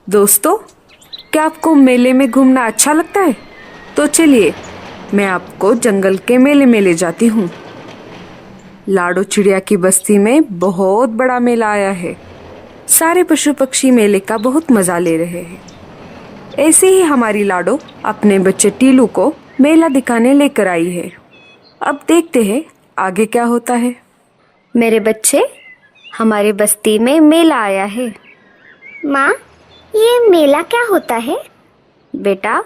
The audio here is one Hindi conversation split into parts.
दोस्तों, क्या आपको मेले में घूमना अच्छा लगता है? तो चलिए मैं आपको जंगल के मेले में ले जाती हूँ। लाडो चिड़िया की बस्ती में बहुत बड़ा मेला आया है। सारे पशु पक्षी मेले का बहुत मजा ले रहे हैं। ऐसे ही हमारी लाडो अपने बच्चे टीलू को मेला दिखाने लेकर आई है। अब देखते हैं आगे क्या होता है। मेरे बच्चे, हमारी बस्ती में मेला आया है। माँ, ये मेला क्या होता है? बेटा,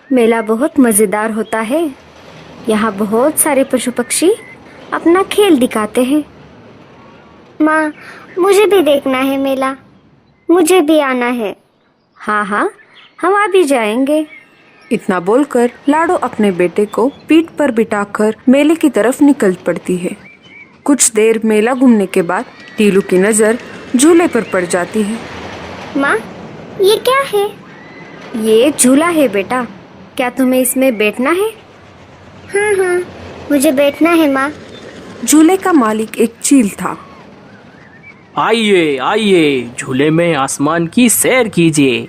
मेला बहुत मज़ेदार होता है। यहाँ बहुत सारे पशु पक्षी अपना खेल दिखाते हैं। माँ, मुझे भी देखना है मेला, मुझे भी आना है। हाँ हाँ, हम आ भी जाएंगे। इतना बोलकर लाडो अपने बेटे को पीठ पर बिठाकर मेले की तरफ निकल पड़ती है। कुछ देर मेला घूमने के बाद टीलू की नजर झूले पर पड़ जाती है। माँ, ये क्या है? ये झूला है बेटा, क्या तुम्हें इसमें बैठना है? हाँ हाँ, मुझे बैठना है माँ। झूले का मालिक एक चील था। आइए आइए, झूले में आसमान की सैर कीजिए।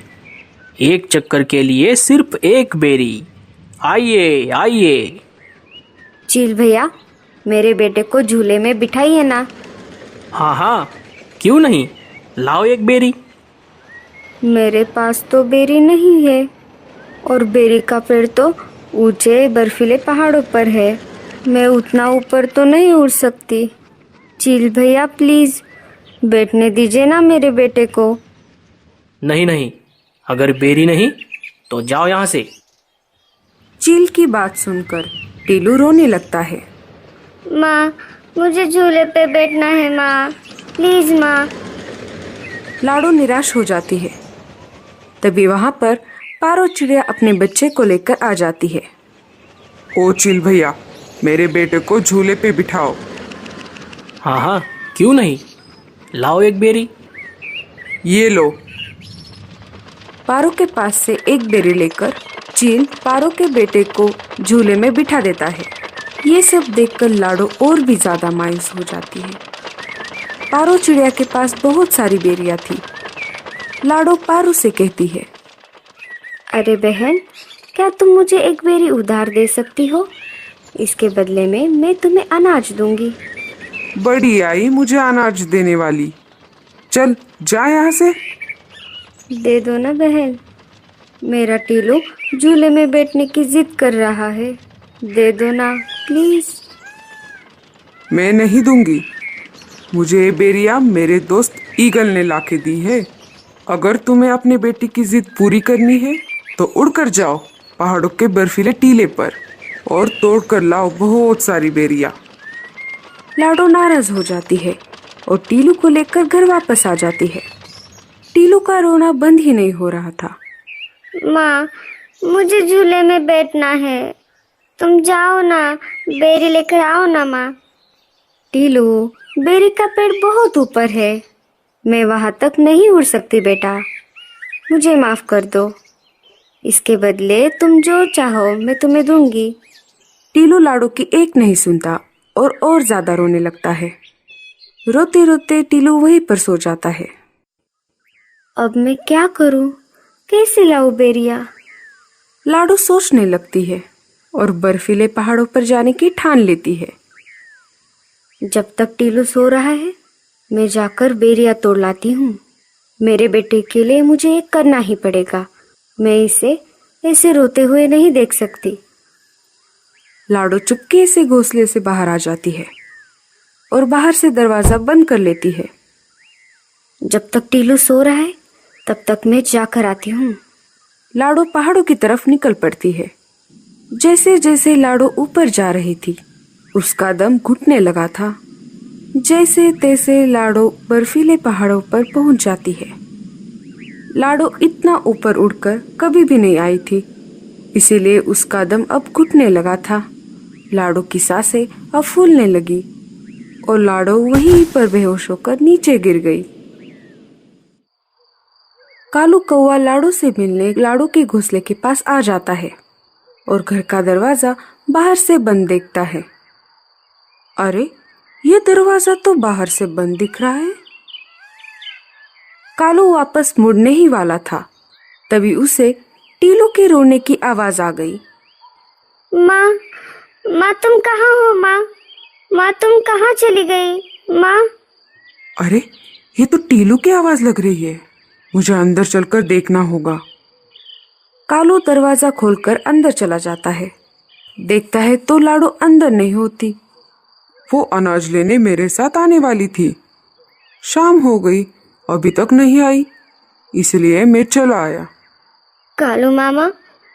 एक चक्कर के लिए सिर्फ एक बेरी। आइए आइए। चील भैया, मेरे बेटे को झूले में बिठाइए ना। हाँ हाँ, क्यों नहीं, लाओ एक बेरी। मेरे पास तो बेरी नहीं है, और बेरी का पेड़ तो ऊंचे बर्फीले पहाड़ों पर है। मैं उतना ऊपर तो नहीं उड़ सकती। चील भैया प्लीज बैठने दीजिए ना मेरे बेटे को। नहीं नहीं, अगर बेरी नहीं तो जाओ यहाँ से। चील की बात सुनकर टीलू रोने लगता है। माँ, मुझे झूले पे बैठना है माँ, प्लीज माँ। लाडो निराश हो जाती है। तभी वहां पर पारो चिड़िया अपने बच्चे को लेकर आ जाती है। ओ चिल भैया, मेरे बेटे को झूले पे बिठाओ। हाँ हाँ, क्यों नहीं, लाओ एक बेरी। ये लो। पारो के पास से एक बेरी लेकर चील पारो के बेटे को झूले में बिठा देता है। ये सब देखकर लाडो और भी ज्यादा मायूस हो जाती है। पारो चिड़िया के पास बहुत सारी बेरियां थी। लाडो पारो से कहती है, अरे बहन, क्या तुम मुझे एक बेरी उधार दे सकती हो? इसके बदले में मैं तुम्हें अनाज दूंगी। बड़ी आई मुझे अनाज देने वाली। चल जा यहाँ से। दे दो ना बहन, मेरा टीलू झूले में बैठने की जिद कर रहा है। दे दो ना प्लीज। मैं नहीं दूंगी। मुझे ये बेरिया मेरे दोस्त ईगल ने लाके दी है। अगर तुम्हें अपने बेटी की जिद पूरी करनी है तो उड़कर जाओ पहाड़ों के बर्फीले टीले पर और तोड़ कर लाओ बहुत सारी बेरिया। लाडो नाराज हो जाती है और टीलू को लेकर घर वापस आ जाती है। टीलू का रोना बंद ही नहीं हो रहा था। माँ, मुझे झूले में बैठना है, तुम जाओ ना, बेरी लेकर आओ ना माँ। टीलू, बेरी का पेड़ बहुत ऊपर है, मैं वहां तक नहीं उड़ सकती बेटा, मुझे माफ कर दो। इसके बदले तुम जो चाहो मैं तुम्हें दूंगी। टीलू लाडो की एक नहीं सुनता और ज्यादा रोने लगता है। रोते रोते टीलू वहीं पर सो जाता है। अब मैं क्या करूं, कैसे लाऊं बेरिया? लाडो सोचने लगती है और बर्फीले पहाड़ों पर जाने की ठान लेती है। जब तक टीलू सो रहा है मैं जाकर बेरिया तोड़ लाती हूँ। मेरे बेटे के लिए मुझे ये करना ही पड़ेगा, मैं इसे ऐसे रोते हुए नहीं देख सकती। लाडो चुपके से घोंसले से बाहर आ जाती है और बाहर से दरवाजा बंद कर लेती है। जब तक टीलू सो रहा है तब तक मैं जाकर आती हूँ। लाडो पहाड़ों की तरफ निकल पड़ती है। जैसे जैसे लाडो ऊपर जा रही थी उसका दम घुटने लगा था। जैसे तैसे लाडो बर्फीले पहाड़ों पर पहुंच जाती है। लाडो इतना ऊपर उड़कर कभी भी नहीं आई थी, इसीलिए उसका दम अब घुटने लगा था। लाडो की सांसें अब फूलने लगी और लाडो वहीं पर बेहोश होकर नीचे गिर गई। कालू कौवा लाडो से मिलने लाडो के घोंसले के पास आ जाता है और घर का दरवाजा बाहर से बंद देखता है। अरे, ये दरवाजा तो बाहर से बंद दिख रहा है। कालू वापस मुड़ने ही वाला था, तभी उसे टीलू के रोने की आवाज आ गई। माँ, माँ तुम कहाँ हो माँ? माँ तुम कहाँ चली गई माँ? अरे, ये तो टीलू की आवाज लग रही है। मुझे अंदर चलकर देखना होगा। कालू दरवाजा खोलकर अंदर चला जाता है। देखता है तो लाडो अंदर नहीं होती। वो अनाज लेने मेरे साथ आने वाली थी। शाम हो गई, अभी तक नहीं आई, इसलिए मैं चला आया। कालू मामा,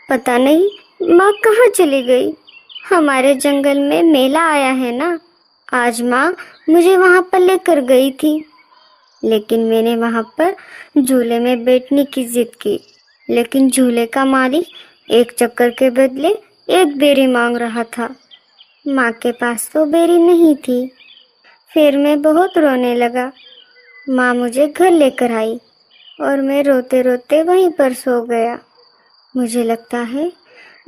पता नहीं माँ कहाँ चली गई। हमारे जंगल में मेला आया है ना, आज माँ मुझे वहाँ पर लेकर गई थी, लेकिन मैंने वहाँ पर झूले में बैठने की जिद की, लेकिन झूले का मालिक एक चक्कर के बदले एक बेरी मांग रहा था। माँ के पास तो बेरी नहीं थी। फिर मैं बहुत रोने लगा। माँ मुझे घर लेकर आई और मैं रोते रोते वहीं पर सो गया। मुझे लगता है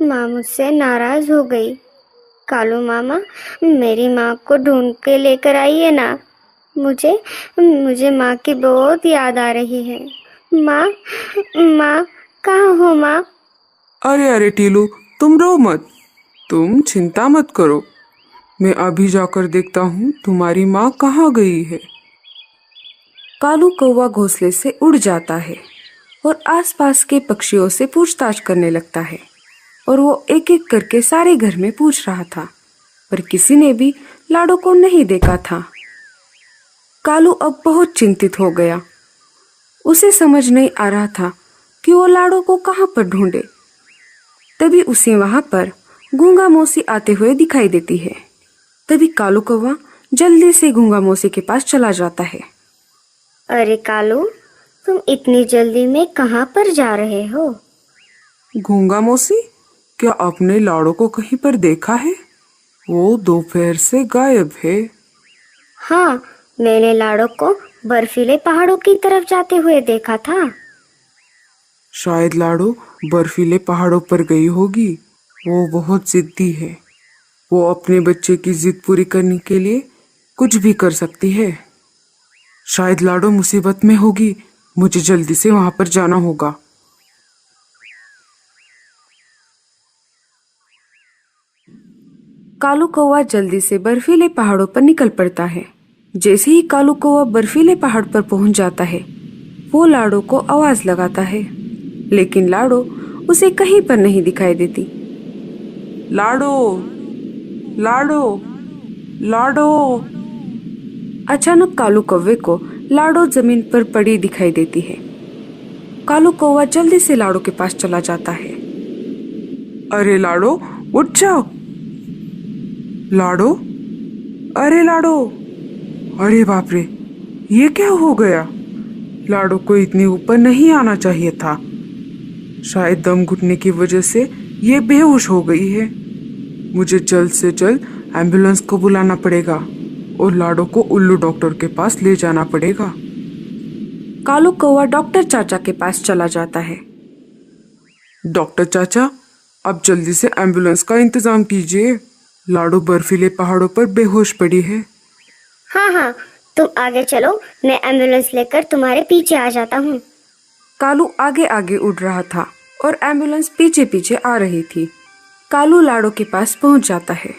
माँ मुझसे नाराज हो गई। कालू मामा, मेरी माँ को ढूंढ के लेकर आइए ना। मुझे माँ की बहुत याद आ रही है। माँ, माँ कहाँ हो माँ? अरे अरे टीलू, तुम रो मत, तुम चिंता मत करो। मैं अभी जाकर देखता हूँ तुम्हारी माँ कहाँ गई है। कालू कौवा घोंसले से उड़ जाता है और आसपास के पक्षियों से पूछताछ करने लगता है, और वो एक एक करके सारे घर में पूछ रहा था, पर किसी ने भी लाडो को नहीं देखा था। कालू अब बहुत चिंतित हो गया। उसे समझ नहीं आ रहा था कि वो लाडो को कहाँ पर ढूंढे। तभी उसे वहां पर गूंगा मौसी आते हुए दिखाई देती है। तभी कालू कौवा जल्दी से गूंगा मौसी के पास चला जाता है। अरे कालू, तुम इतनी जल्दी में कहाँ पर जा रहे हो? गूंगा मौसी, क्या आपने लाडो को कहीं पर देखा है? वो दोपहर से गायब है। हाँ, मैंने लाडो को बर्फीले पहाड़ों की तरफ जाते हुए देखा था। शायद लाडो बर्फीले पहाड़ों पर गई होगी। वो बहुत जिद्दी है। वो अपने बच्चे की जिद पूरी करने के लिए कुछ भी कर सकती है। शायद लाडो मुसीबत में होगी। मुझे जल्दी से वहां पर जाना होगा। कालू कौवा जल्दी से बर्फीले पहाड़ों पर निकल पड़ता है। जैसे ही कालू कौवा बर्फीले पहाड़ पर पहुंच जाता है, वो लाडो को आवाज लगाता है, लेकिन लाडो उसे कहीं पर नहीं दिखाई देती। लाडो, लाडो, लाडो। अचानक कालू कौवे को लाडो जमीन पर पड़ी दिखाई देती है। कालू कौवा जल्दी से लाडो के पास चला जाता है। अरे लाडो, उठ जाओ। लाडो, अरे लाडो, अरे बाप रे, ये क्या हो गया? लाडो को इतनी ऊपर नहीं आना चाहिए था। शायद दम घुटने की वजह से ये बेहोश हो गई है। मुझे जल्द से जल्द एम्बुलेंस को बुलाना पड़ेगा और लाडो को उल्लू डॉक्टर के पास ले जाना पड़ेगा। कालू कौवा डॉक्टर चाचा के पास चला जाता है। डॉक्टर चाचा, अब जल्दी से एम्बुलेंस का इंतजाम कीजिए। लाडो बर्फीले पहाड़ों पर बेहोश पड़ी है। हाँ हाँ, तुम आगे चलो, मैं एम्बुलेंस लेकर तुम्हारे पीछे आ जाता हूँ। कालू आगे आगे उड़ रहा था और एम्बुलेंस पीछे पीछे आ रही थी। कालू लाडो के पास पहुंच जाता है।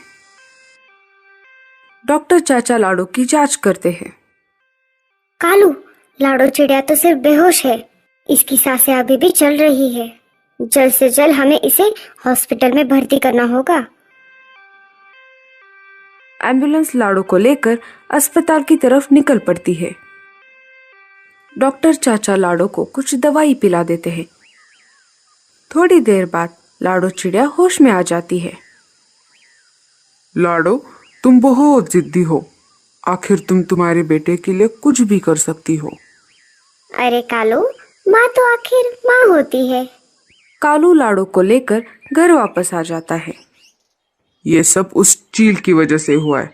डॉक्टर चाचा लाडो की जांच करते हैं। कालू, लाडो चिड़िया तो सिर्फ बेहोश है, इसकी सांसें अभी भी चल रही है। जल्द से जल्द हमें इसे हॉस्पिटल में भर्ती करना होगा। एम्बुलेंस लाडो को लेकर अस्पताल की तरफ निकल पड़ती है। डॉक्टर चाचा लाडो को कुछ दवाई पिला देते हैं। थोड़ी देर बाद लाडो चिड़िया होश में आ जाती है। लाडो, तुम बहुत जिद्दी हो। आखिर तुम तुम्हारे बेटे के लिए कुछ भी कर सकती हो। अरे कालू, माँ तो आखिर माँ होती है। कालू लाडो को लेकर घर वापस आ जाता है। ये सब उस चील की वजह से हुआ है।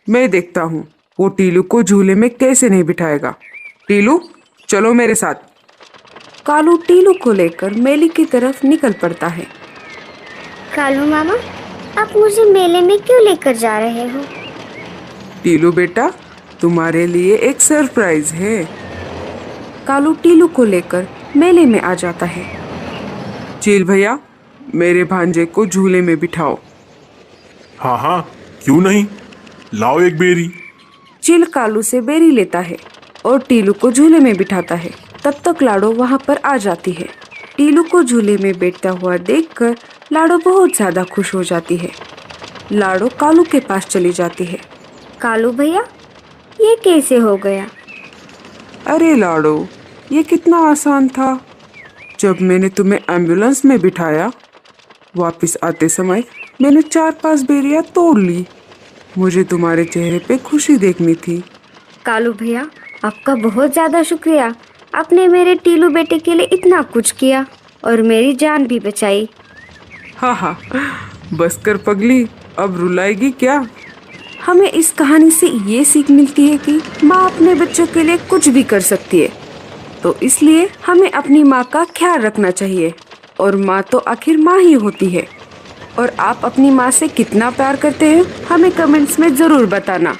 मैं देखता हूँ वो टीलू को झूले में कैसे नहीं बिठाएगा। टीलू, चलो मेरे साथ। कालू टीलू को लेकर मेले की तरफ निकल पड़ता है। कालू मामा, आप मुझे मेले में क्यों लेकर जा रहे हो? टीलू बेटा, तुम्हारे लिए एक सरप्राइज है। कालू टीलू को लेकर मेले में आ जाता है। चील भैया, मेरे भांजे को झूले में बिठाओ। हाँ हाँ, क्यों नहीं, लाओ एक बेरी। चील कालू से बेरी लेता है और टीलू को झूले में बिठाता है। तब तक लाडो वहाँ पर आ जाती है। टीलू को झूले में बैठता हुआ देखकर लाडो बहुत ज्यादा खुश हो जाती है। लाडो कालू के पास चली जाती है। कालू भैया, ये कैसे हो गया? अरे लाडो, ये कितना आसान था। जब मैंने तुम्हें एम्बुलेंस में बिठाया, वापस आते समय मैंने 4-5 बेरियां तोड़ ली। मुझे तुम्हारे चेहरे पे खुशी देखनी थी। कालू भैया, आपका बहुत ज़्यादा शुक्रिया। आपने मेरे टीलू बेटे के लिए इतना कुछ किया और मेरी जान भी बचाई। हाँ हाँ, बस कर पगली, अब रुलाएगी क्या? हमें इस कहानी से ये सीख मिलती है कि माँ अपने बच्चों के लिए कुछ भी कर सकती है, तो इसलिए हमें अपनी माँ का ख्याल रखना चाहिए। और माँ तो आखिर माँ ही होती है। और आप अपनी माँ से कितना प्यार करते हैं, हमें कमेंट्स में ज़रूर बताना।